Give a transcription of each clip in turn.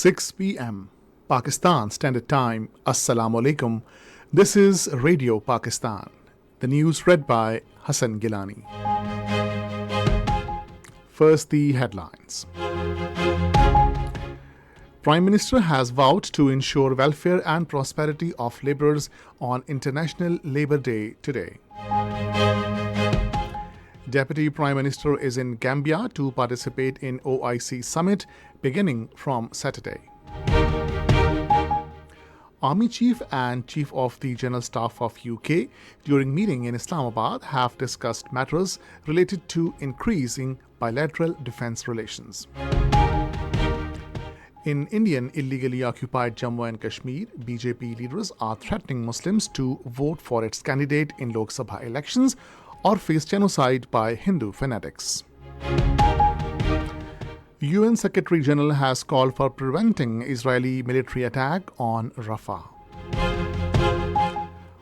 6 p.m. Pakistan Standard Time. Assalamu alaikum. This is Radio Pakistan. The news read by Hassan Gilani. First, the headlines. Prime Minister has vowed to ensure welfare and prosperity of labourers on International Labour Day today. Deputy Prime Minister is in Gambia to participate in OIC summit beginning from Saturday. Army Chief and Chief of the General Staff of UK during meeting in Islamabad have discussed matters related to increasing bilateral defence relations. In Indian illegally occupied Jammu and Kashmir, BJP leaders are threatening Muslims to vote for its candidate in Lok Sabha elections or face genocide by Hindu fanatics. UN Secretary General has called for preventing Israeli military attack on Rafah.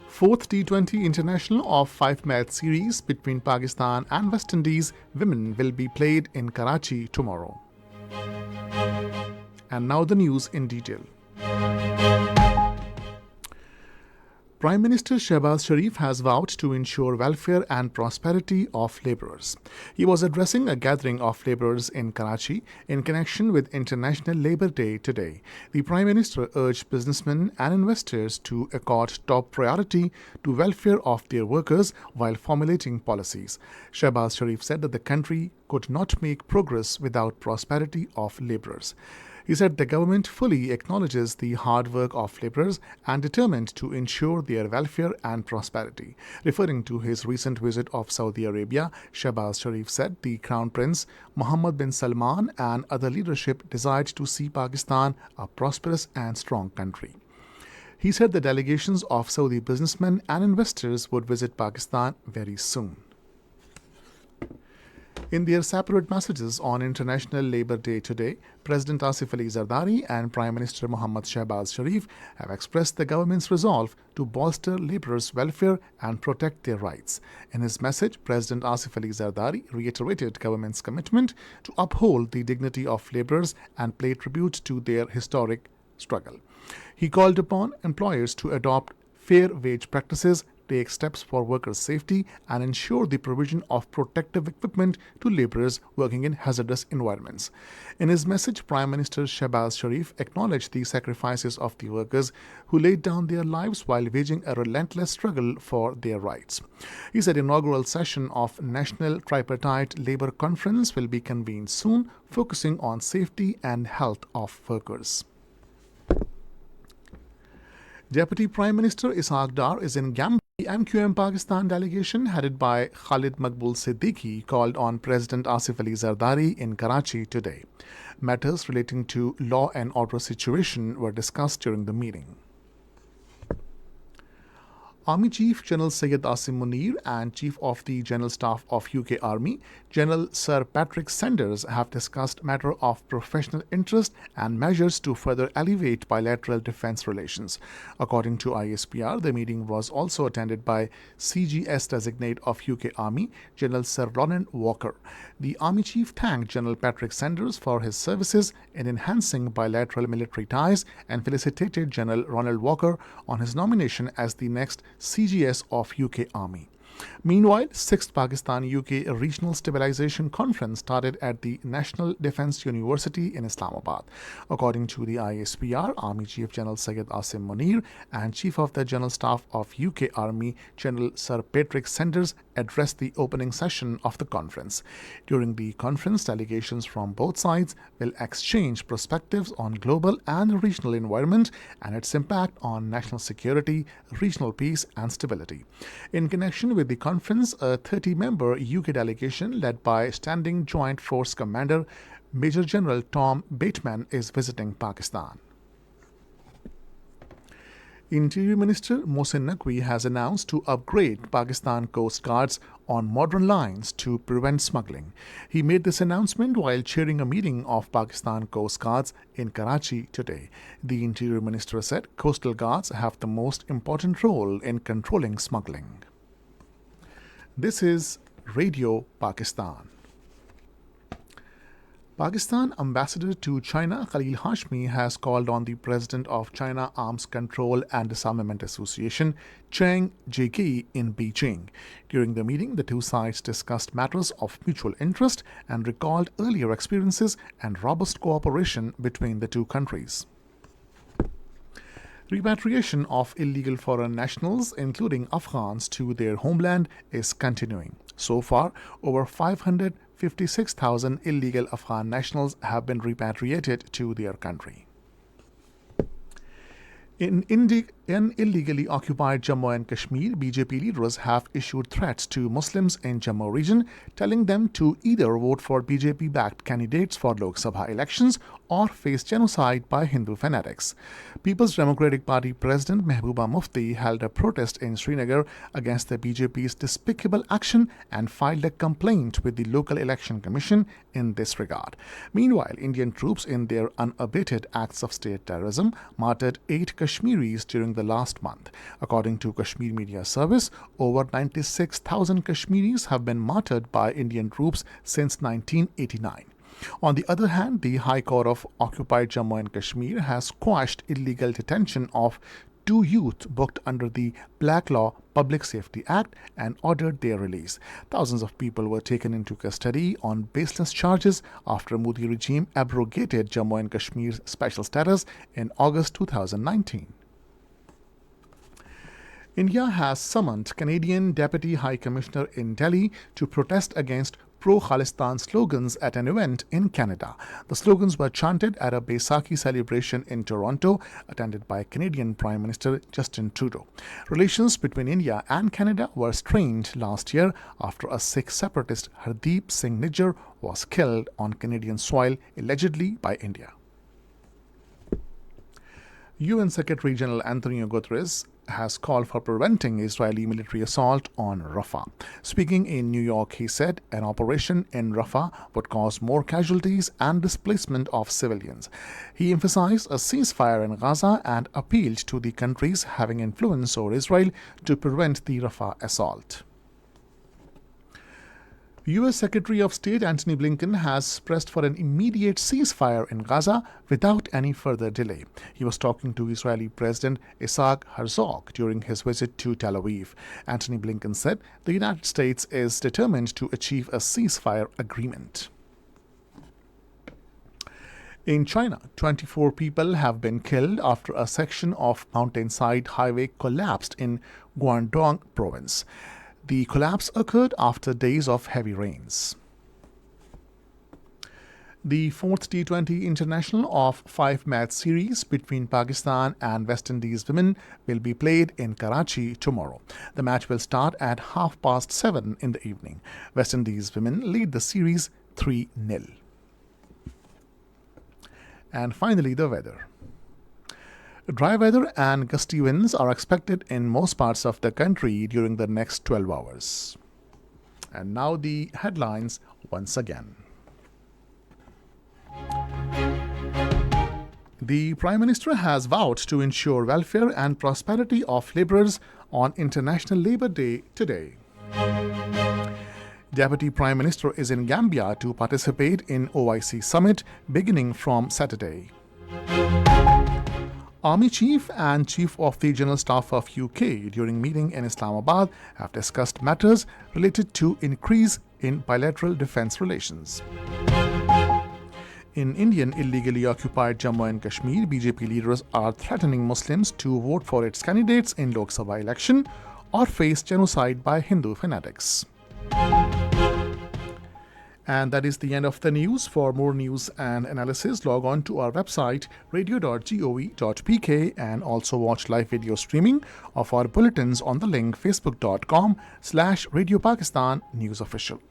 Fourth T20 International of 5-match series between Pakistan and West Indies women will be played in Karachi tomorrow. And now the news in detail. Prime Minister Shehbaz Sharif has vowed to ensure welfare and prosperity of labourers. He was addressing a gathering of labourers in Karachi in connection with International Labour Day today. The Prime Minister urged businessmen and investors to accord top priority to welfare of their workers while formulating policies. Shehbaz Sharif said that the country could not make progress without prosperity of labourers. He said the government fully acknowledges the hard work of labourers and determined to ensure their welfare and prosperity. Referring to his recent visit of Saudi Arabia, Shehbaz Sharif said the Crown Prince Mohammed bin Salman and other leadership desired to see Pakistan a prosperous and strong country. He said the delegations of Saudi businessmen and investors would visit Pakistan very soon. In their separate messages on International Labour Day today, President Asif Ali Zardari and Prime Minister Mohammad Shehbaz Sharif have expressed the government's resolve to bolster labourers' welfare and protect their rights. In his message, President Asif Ali Zardari reiterated government's commitment to uphold the dignity of labourers and pay tribute to their historic struggle. He called upon employers to adopt fair wage practices, take steps for workers' safety, and ensure the provision of protective equipment to labourers working in hazardous environments. In his message, Prime Minister Shehbaz Sharif acknowledged the sacrifices of the workers who laid down their lives while waging a relentless struggle for their rights. He said inaugural session of National Tripartite Labour Conference will be convened soon, focusing on safety and health of workers. Deputy Prime Minister Ishaq Dar is in Gambia. The MQM Pakistan delegation headed by Khalid Maqbool Siddiqui called on President Asif Ali Zardari in Karachi today. Matters relating to law and order situation were discussed during the meeting. Army Chief General Syed Asim Munir and Chief of the General Staff of UK Army, General Sir Patrick Sanders, have discussed matter of professional interest and measures to further elevate bilateral defence relations. According to ISPR, the meeting was also attended by CGS designate of UK Army, General Sir Ronald Walker. The Army Chief thanked General Patrick Sanders for his services in enhancing bilateral military ties and felicitated General Ronald Walker on his nomination as the next CGS of UK Army. Meanwhile, 6th Pakistan-UK Regional Stabilization Conference started at the National Defence University in Islamabad. According to the ISPR, Army Chief General Syed Asim Munir and Chief of the General Staff of UK Army, General Sir Patrick Sanders, addressed the opening session of the conference. During the conference, delegations from both sides will exchange perspectives on global and regional environment and its impact on national security, regional peace and stability. In connection with the conference, a 30-member UK delegation led by Standing Joint Force Commander Major General Tom Bateman is visiting Pakistan. Interior Minister Mohsin Naqvi has announced to upgrade Pakistan Coast Guards on modern lines to prevent smuggling. He made this announcement while chairing a meeting of Pakistan Coast Guards in Karachi today. The Interior Minister said coastal guards have the most important role in controlling smuggling. This is Radio Pakistan. Pakistan ambassador to China Khalil Hashmi has called on the president of China Arms Control and Disarmament Association, Cheng Jiki, in Beijing. During the meeting, the two sides discussed matters of mutual interest and recalled earlier experiences and robust cooperation between the two countries. Repatriation of illegal foreign nationals, including Afghans, to their homeland is continuing. So far, over 556,000 illegal Afghan nationals have been repatriated to their country. In illegally occupied Jammu and Kashmir, BJP leaders have issued threats to Muslims in Jammu region, telling them to either vote for BJP-backed candidates for Lok Sabha elections or face genocide by Hindu fanatics. People's Democratic Party President Mehbooba Mufti held a protest in Srinagar against the BJP's despicable action and filed a complaint with the local election commission in this regard. Meanwhile, Indian troops, in their unabated acts of state terrorism, martyred 8 Kashmiris during the last month. According to Kashmir Media Service, over 96,000 Kashmiris have been martyred by Indian troops since 1989. On the other hand, the High Court of occupied Jammu and Kashmir has quashed illegal detention of 2 youth booked under the Black Law Public Safety Act and ordered their release. Thousands of people were taken into custody on baseless charges after Modi regime abrogated Jammu and Kashmir's special status in August 2019. India has summoned Canadian Deputy High Commissioner in Delhi to protest against pro-Khalistan slogans at an event in Canada. The slogans were chanted at a Baisakhi celebration in Toronto, attended by Canadian Prime Minister Justin Trudeau. Relations between India and Canada were strained last year after a Sikh separatist, Hardeep Singh Nijjar, was killed on Canadian soil, allegedly by India. UN Secretary General Antonio Guterres has called for preventing Israeli military assault on Rafah. Speaking in New York, he said an operation in Rafah would cause more casualties and displacement of civilians. He emphasized a ceasefire in Gaza and appealed to the countries having influence over Israel to prevent the Rafah assault. U.S. Secretary of State Antony Blinken has pressed for an immediate ceasefire in Gaza without any further delay. He was talking to Israeli President Isaac Herzog during his visit to Tel Aviv. Antony Blinken said the United States is determined to achieve a ceasefire agreement. In China, 24 people have been killed after a section of mountainside highway collapsed in Guangdong province. The collapse occurred after days of heavy rains. The 4th T20 International of 5-match series between Pakistan and West Indies women will be played in Karachi tomorrow. The match will start at 7:30 in the evening. West Indies women lead the series 3-0. And finally, the weather. Dry weather and gusty winds are expected in most parts of the country during the next 12 hours. And now the headlines once again. The Prime Minister has vowed to ensure welfare and prosperity of labourers on International Labour Day today. Deputy Prime Minister is in Gambia to participate in OIC Summit beginning from Saturday. Army Chief and Chief of the General Staff of UK during meeting in Islamabad have discussed matters related to increase in bilateral defence relations. In Indian illegally occupied Jammu and Kashmir, BJP leaders are threatening Muslims to vote for its candidates in Lok Sabha election or face genocide by Hindu fanatics. And that is the end of the news. For more news and analysis, log on to our website radio.gov.pk and also watch live video streaming of our bulletins on the link facebook.com/Radio Pakistan News Official.